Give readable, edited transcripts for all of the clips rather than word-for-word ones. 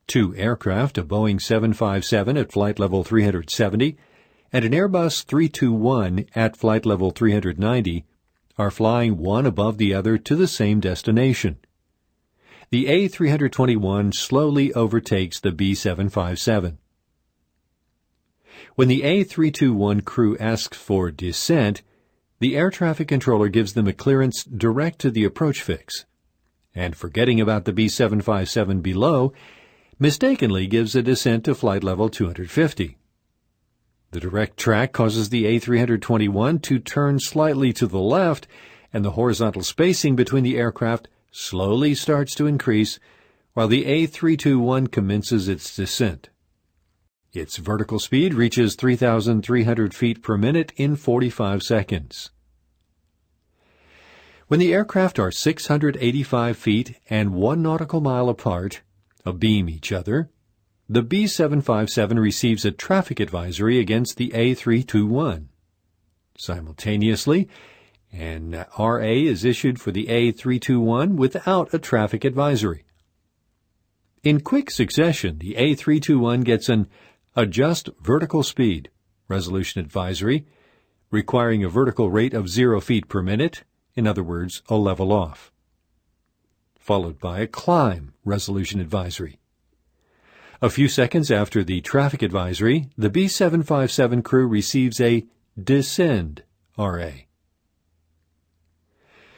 Two aircraft, a Boeing 757 at flight level 370 and an Airbus 321 at flight level 390, are flying one above the other to the same destination. The A321 slowly overtakes the B757. When the A321 crew asks for descent, the air traffic controller gives them a clearance direct to the approach fix, and forgetting about the B757 below, mistakenly gives a descent to flight level 250. The direct track causes the A321 to turn slightly to the left, and the horizontal spacing between the aircraft slowly starts to increase while the A321 commences its descent. Its vertical speed reaches 3,300 feet per minute in 45 seconds. When the aircraft are 685 feet and 1 nautical mile apart, abeam each other, the B757 receives a traffic advisory against the A321. Simultaneously, an RA is issued for the A321 without a traffic advisory. In quick succession, the A321 gets an Adjust Vertical Speed resolution advisory, requiring a vertical rate of 0 feet per minute, in other words, a level off, followed by a Climb resolution advisory. A few seconds after the traffic advisory, the B757 crew receives a Descend RA.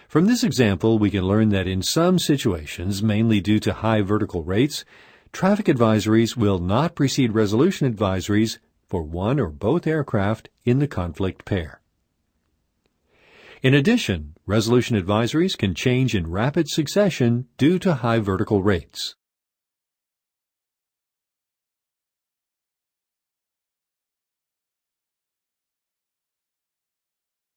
From this example, we can learn that in some situations, mainly due to high vertical rates, traffic advisories will not precede resolution advisories for one or both aircraft in the conflict pair. In addition, resolution advisories can change in rapid succession due to high vertical rates.